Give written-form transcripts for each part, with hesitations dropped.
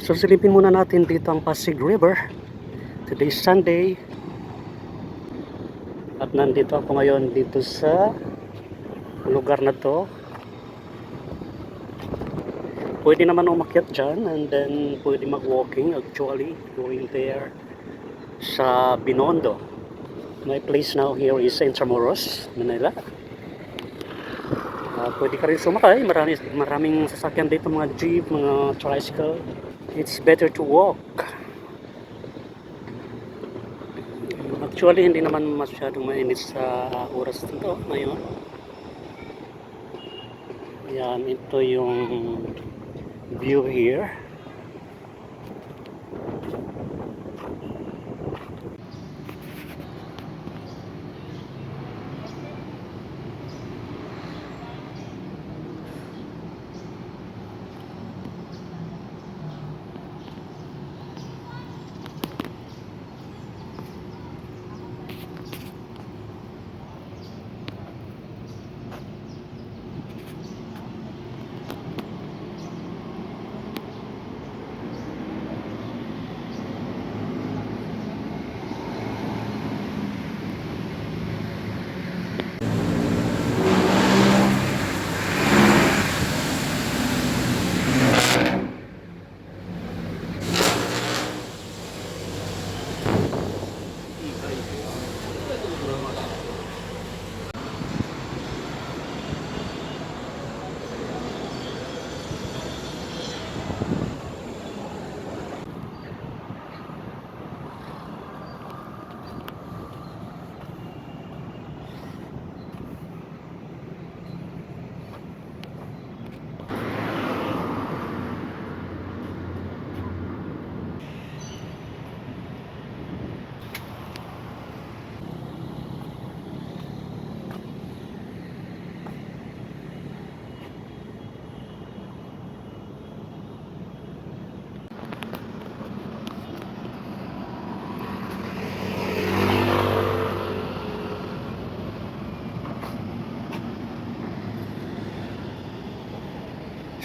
So silipin muna natin dito ang Pasig River. Today is Sunday. At nandito ako ngayon dito sa lugar na to. Pwede naman umakyat dyan and then pwede mag-walking actually going there sa Binondo. My place now here is Intramuros, Manila. Pwede ka rin sumakay, maraming sasakyan dito, mga jeep, mga tricycle. It's better to walk. Actually hindi naman masyadong mainit sa oras nito ngayon. Yan, ito yung view here.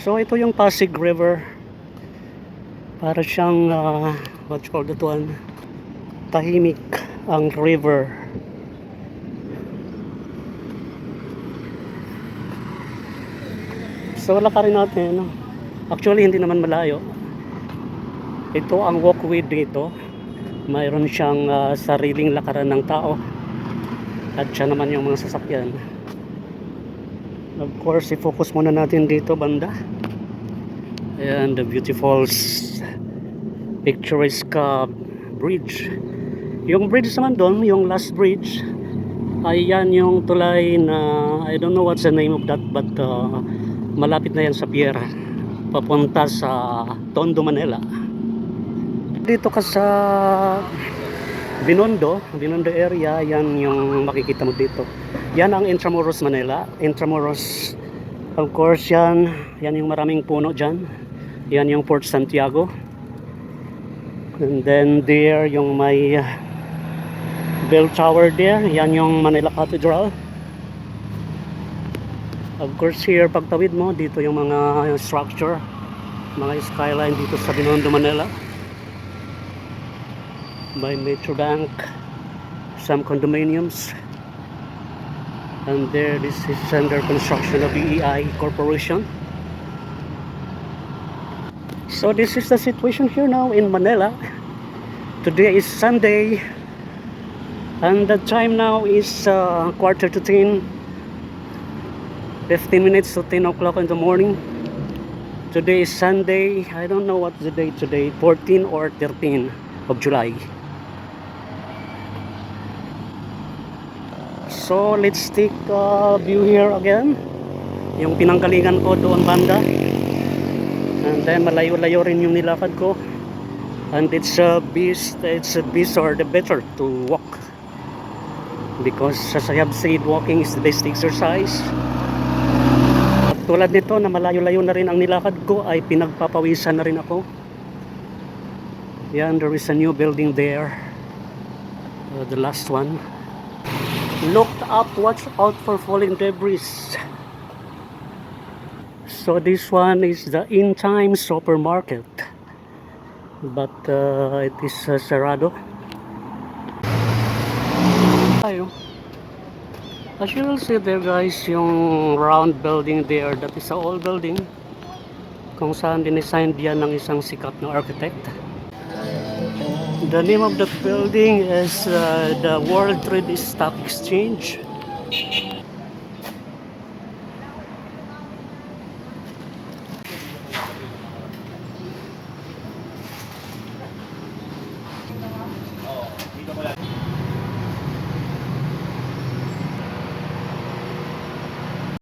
So ito yung Pasig River. Para siyang what you call that one? Tahimik ang river. So lakarin natin. Actually hindi naman malayo. Ito ang walkway dito. Mayroon siyang sariling lakaran ng tao. At siya naman yung mga sasakyan. Of course, i-focus muna natin dito banda. And the beautiful picturesque bridge. Yung bridge naman doon, yung last bridge, ay yan yung tulay na I don't know what's the name of that, but malapit na yan sa pier papunta sa Tondo, Manila. Dito ka sa Binondo area, yan yung makikita mo dito. Yan ang Intramuros, Manila. Intramuros, of course, yan yung maraming puno dyan. Yan yung Port Santiago. And then there yung may bell tower there. Yan yung Manila Cathedral. Of course, here pagtawid mo, dito yung mga structure, mga skyline dito sa Binondo, Manila. By Metro Bank, some condominiums. And there, this is under construction of BEI Corporation. So this is the situation here now in Manila. Today is Sunday, and the time now is 9:45, 15 minutes to 10 o'clock in the morning. Today is Sunday. I don't know what's the date today, 14 or 13 of July. So let's take a view here again. Yung pinanggalingan ko doon banda. And then malayo-layo rin yung nilakad ko. And it's a beast or the better to walk. Because as I have said, walking is the best exercise. At tulad nito na malayo-layo na rin ang nilakad ko, ay pinagpapawisan na rin ako. Yan, there is a new building there. The last one. Look up, watch out for falling debris. So this one is the In Time Supermarket. but it is sarado. Tayo. As you will see there guys, yung round building there, that is a old building kung saan dinesign diyan ng isang sikat na architect. The name of that building is the World Trade Stock Exchange.